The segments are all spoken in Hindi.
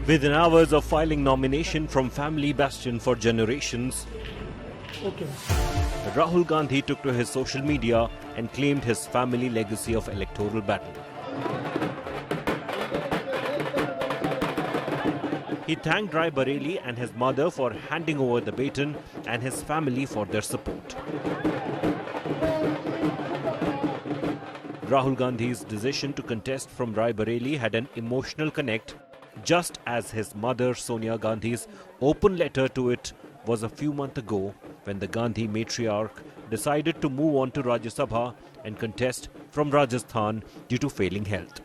Within hours of filing nomination from family bastion for generations, Rahul Gandhi took to his social media and claimed his family legacy of electoral battle. He thanked Rai Bareli and his mother for handing over the baton and his family for their support. Rahul Gandhi's decision to contest from Rai Bareli had an emotional connect, just as his mother Sonia Gandhi's open letter to it was a few months ago when the Gandhi matriarch decided to move on to Rajya Sabha and contest from Rajasthan due to failing health.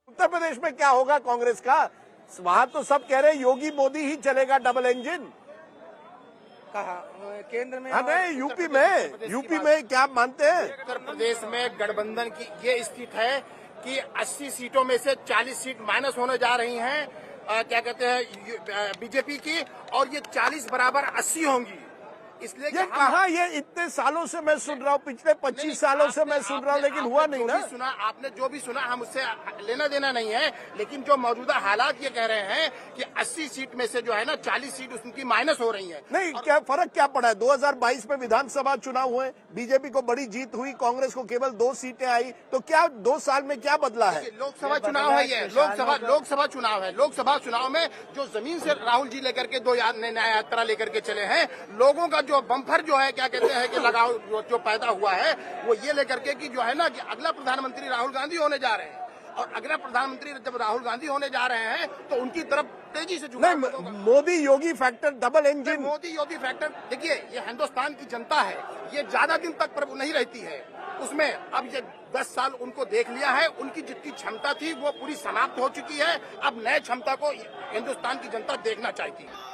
Uttar Pradesh में क्या होगा कांग्रेस का? वहां तो सब कह रहे हैं योगी मोदी ही चलेगा डबल इंजन। कहा केंद्र में नहीं, यूपी में क्या मानते हैं? उत्तर प्रदेश में गठबंधन की ये स्थिति है कि 80 सीटों में से 40 सीट माइनस होने जा रही हैं, क्या कहते हैं बीजेपी की, और ये 40 बराबर 80 होंगी। इसलिए ये कहा, ये इतने सालों से मैं सुन रहा हूँ, पिछले 25 सालों से मैं सुन रहा हूँ, लेकिन हुआ नहीं ना। सुना आपने जो भी सुना, हम उससे लेना देना नहीं है, लेकिन जो मौजूदा हालात ये कह रहे हैं कि 80 सीट में से जो है ना 40 सीट उनकी माइनस हो रही है। नहीं, क्या फर्क क्या पड़ा है? 2022 में विधानसभा चुनाव हुए, बीजेपी को बड़ी जीत हुई, कांग्रेस को केवल 2 सीटें आई, तो क्या 2 साल में क्या बदला है? लोकसभा चुनाव है, ये लोकसभा चुनाव है। लोकसभा चुनाव में जो जमीन से राहुल जी लेकर के 2 न्याय यात्रा लेकर के चले हैं, लोगों का जो बम्फर जो है, क्या कहते हैं कि लगाव जो पैदा हुआ है, वो ये लेकर के कि जो है ना कि अगला प्रधानमंत्री राहुल गांधी होने जा रहे हैं, और अगला प्रधानमंत्री जब राहुल गांधी होने जा रहे हैं तो उनकी तरफ तेजी से झुकाव होगा। Modi Yogi factor, double engine. Modi Yogi factor, देखिए ये हिंदुस्तान की जनता है, ये ज्यादा दिन तक प्रभु नहीं रहती है, उसमें अब ये 10 साल उनको देख लिया है, उनकी जितनी क्षमता थी वो पूरी समाप्त हो चुकी है। अब नए क्षमता को हिंदुस्तान की जनता देखना चाहती है।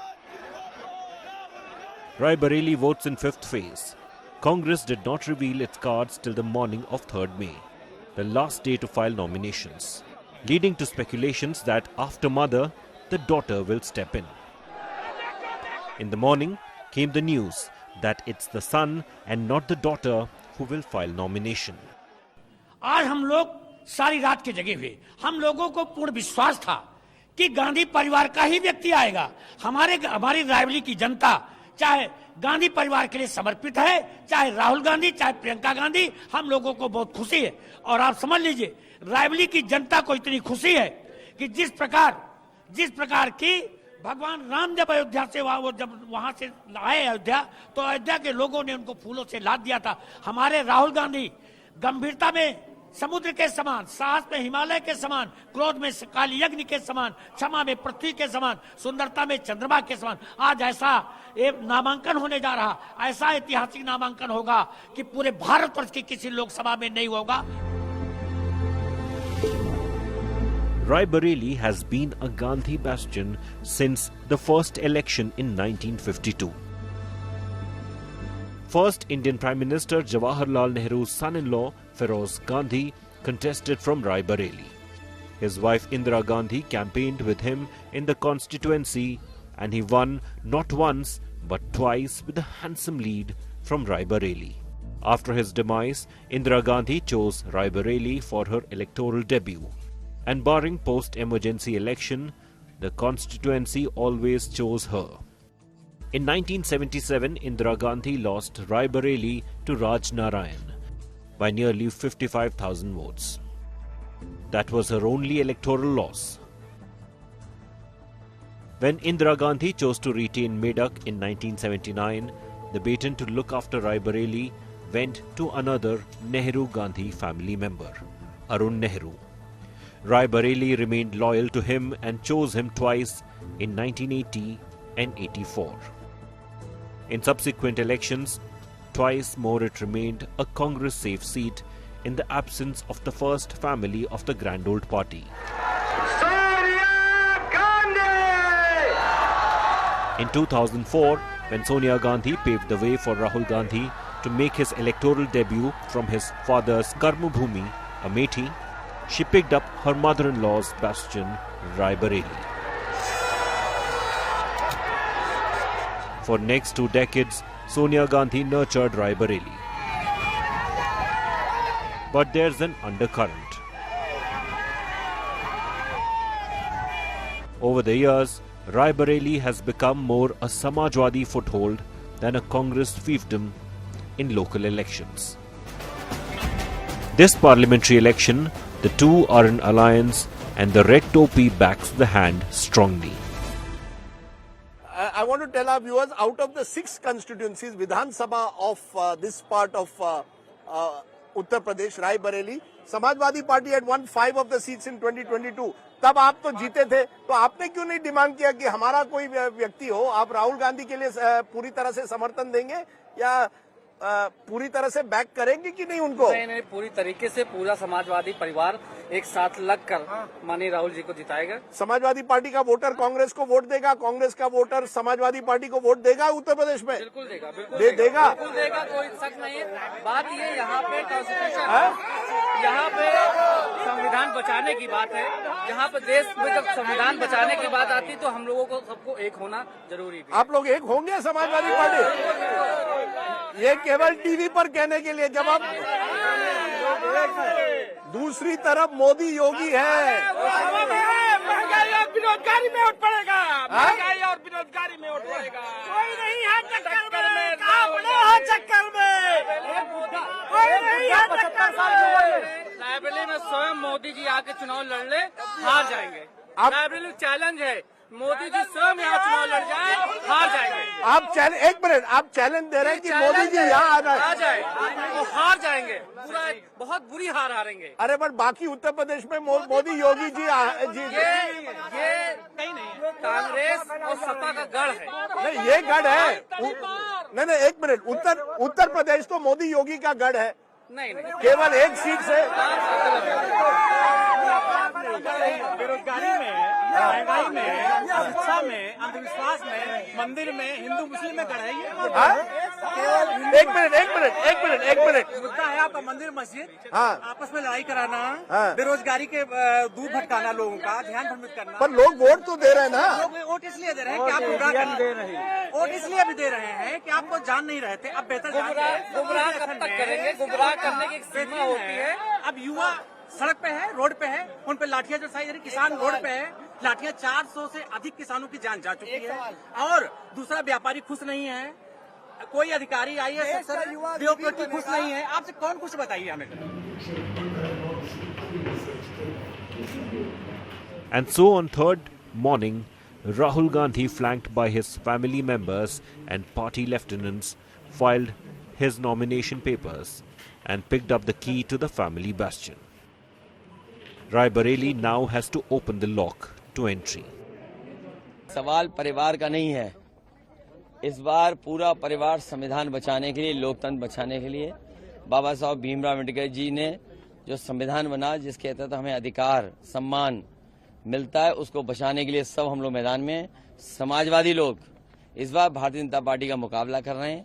Rai Bareli votes in 5th phase. Congress did not reveal its cards till the morning of 3rd May, the last day to file nominations, leading to speculations that after mother, the daughter will step in. In the morning came the news that it's the son and not the daughter who will file nomination. आज हम लोग सारी रात के जगे हुए, हम लोगों को पूर्ण विश्वास था कि गांधी परिवार का ही व्यक्ति आएगा। हमारी रायबरेली की जनता चाहे गांधी परिवार के लिए समर्पित है, चाहे राहुल गांधी, चाहे प्रियंका गांधी, हम लोगों को बहुत खुशी है। और आप समझ लीजिए, रायबरेली की जनता को इतनी खुशी है कि जिस प्रकार की भगवान राम जब अयोध्या से वहां से आए अयोध्या, तो अयोध्या के लोगों ने उनको फूलों से लाद दिया था। हमारे राहुल गांधी गंभीरता में समुद्र के समान, साहस में हिमालय के समान, क्रोध में काली यज्ञ के समान, क्षमा में पृथ्वी के समान, सुंदरता में चंद्रमा के समान। आज ऐसा एक नामांकन होने जा रहा, ऐसा ऐतिहासिक नामांकन होगा कि पूरे भारतवर्ष की किसी लोकसभा में नहीं होगा। Rai Bareli has been a Gandhi bastion since the first election in 1952. First Indian Prime Minister Jawaharlal Nehru's son-in-law Feroz Gandhi contested from Rai Bareli. His wife Indira Gandhi campaigned with him in the constituency and he won not once but twice with a handsome lead from Rai Bareli. After his demise, Indira Gandhi chose Rai Bareli for her electoral debut. And barring post-emergency election, the constituency always chose her. In 1977, Indira Gandhi lost Rai Bareli to Raj Narayan by nearly 55,000 votes. That was her only electoral loss. When Indira Gandhi chose to retain Medak in 1979, the baton to look after Rai Bareli went to another Nehru-Gandhi family member, Arun Nehru. Rai Bareli remained loyal to him and chose him twice in 1980 and 84. In subsequent elections, twice more it remained a Congress-safe seat in the absence of the first family of the Grand Old Party. In 2004, when Sonia Gandhi paved the way for Rahul Gandhi to make his electoral debut from his father's Karma Bhumi, Amethi, she picked up her mother-in-law's bastion, Rai Bareli. For next 2 decades, Sonia Gandhi nurtured Rai Bareli. But there's an undercurrent. Over the years, Raebareli has become more a Samajwadi foothold than a Congress fiefdom in local elections. This parliamentary election, the two are in alliance and the Red Topi backs the hand strongly. I want to tell our viewers, out of the 6 constituencies, Vidhan Sabha of this part of Uttar Pradesh, Raebareli, Samajwadi party had won 5 of the seats in 2022. तब आप तो जीते थे, तो आपने क्यों नहीं डिमांड किया कि हमारा कोई व्यक्ति हो? आप राहुल गांधी के लिए पूरी तरह से समर्थन देंगे या पूरी तरह से बैक करेंगे कि नहीं उनको? नहीं, पूरी तरीके से पूरा समाजवादी परिवार एक साथ लगकर माननीय राहुल जी को जिताएगा। समाजवादी पार्टी का वोटर कांग्रेस को वोट देगा, कांग्रेस का वोटर समाजवादी पार्टी को वोट देगा उत्तर प्रदेश में? बिल्कुल देगा, देगा, बिल्कुल देगा, कोई शक नहीं है। बात ये यहाँ पे कॉन्स्टिट्यूशन, यहाँ पे संविधान बचाने की बात है। यहाँ पे देश में जब संविधान बचाने की बात आती तो हम लोगों को सबको एक होना जरूरी है। आप लोग एक होंगे समाजवादी पार्टी? ये केवल टीवी पर कहने के लिए, जब आप दूसरी तरफ मोदी योगी है, महंगाई और बेरोजगारी में उठ पड़ेगा, महंगाई और बेरोजगारी में उठ पड़ेगा। कोई नहीं है चक्कर में, चक्कर में, कोई नहीं है चक्कर में। रायबरेली में स्वयं मोदी जी आके चुनाव लड़ ले, हार जाएंगे। रायबरेली चैलेंज है, मोदी जी स्वयं यहाँ चुनाव लड़ जाए, हार जाएंगे। आप चैलेंज, एक मिनट, आप चैलेंज दे रहे हैं कि मोदी जी यहाँ आ जाए, वो हार जाएंगे, पूरा बहुत बुरी हार हारेंगे। अरे पर बाकी उत्तर प्रदेश में मोदी योगी जी ये कांग्रेस और सपा का गढ़ है। नहीं, ये गढ़ है। नहीं, एक मिनट, उत्तर प्रदेश तो मोदी योगी का गढ़ है। नहीं, केवल एक सीट से बेरोजगारी में, महंगाई में, शिक्षा में, अंधविश्वास में, मंदिर में, हिंदू मुस्लिम में गढ़ है ये। एक मिनट मुद्दा है आपका मंदिर मस्जिद, हाँ, आपस में लड़ाई कराना, हाँ, बेरोजगारी के दूर भटकाना, लोगों का ध्यान भ्रमित करना। पर लोग वोट तो दे रहे हैं ना। लोग वोट इसलिए दे रहे हैं कि आप गुमराह दे रहे हैं, वोट इसलिए भी दे रहे हैं कि आपको जान नहीं रहे थे, अब बेहतर गुमराह कब तक करेंगे? गुमराह करने की एक सीमा होती है। अब युवा सड़क पे है, रोड पे है, उन पे लाठियां चलाई जा रही, किसान रोड पे है, लाठियां 400 से अधिक किसानों की जान जा चुकी है। और दूसरा, व्यापारी खुश नहीं है, कोई अधिकारी IAS ब्यूरोक्रेट खुश नहीं है। आपसे कौन खुश बताइए हमें। And so on third morning, Rahul Gandhi, flanked by his family members and party lieutenants, filed his nomination papers and picked up the key to the family bastion. Raebareli now has to open the lock to entry. सवाल परिवार का नहीं है। इस बार पूरा परिवार संविधान बचाने के लिए, लोकतंत्र बचाने के लिए, बाबा साहब भीमराव अम्बेडकर जी ने जो संविधान बना, जिसके तहत हमें अधिकार सम्मान मिलता है, उसको बचाने के लिए सब हम लोग मैदान में। समाजवादी लोग इस बार भारतीय जनता पार्टी का मुकाबला कर रहे हैं।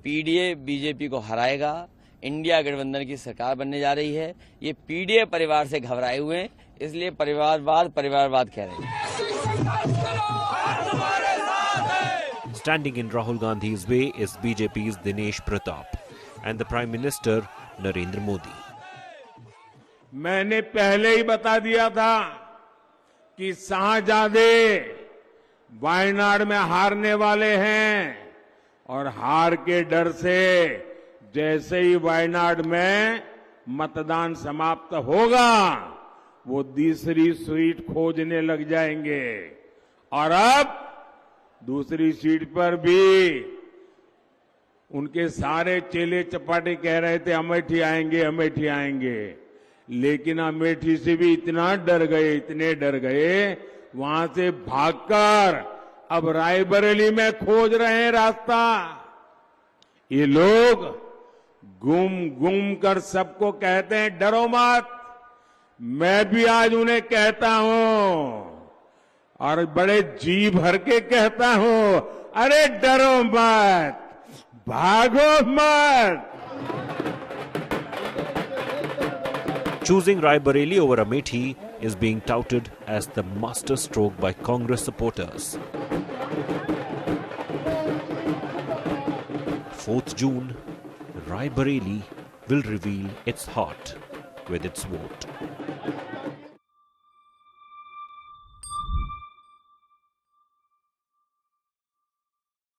पीडीए बीजेपी को हराएगा, इंडिया गठबंधन की सरकार बनने जा रही है। ये पीडीए परिवार से घबराए हुए हैं, इसलिए परिवारवाद कह रहे हैं। Standing in Rahul Gandhi's way is BJP's Dinesh Pratap and the Prime Minister Narendra Modi. मैंने पहले ही बता दिया था कि शाहजादे वायनाड में हारने वाले हैं और हार के डर से जैसे ही वायनाड में मतदान समाप्त होगा वो दूसरी सीट खोजने लग जाएंगे। और अब दूसरी सीट पर भी उनके सारे चेले चपाटे कह रहे थे अमेठी आएंगे, लेकिन अमेठी से भी इतने डर गए, वहां से भागकर अब रायबरेली में खोज रहे हैं रास्ता। ये लोग गुम कर सबको कहते हैं डरो मत। मैं भी आज उन्हें कहता हूं और बड़े जी भर के कहता हूं, अरे डरो मत, भागो मत। Choosing Raebareli over Amethi is being touted as the master stroke by Congress supporters. 4th June, Raebareli will reveal its heart with its vote.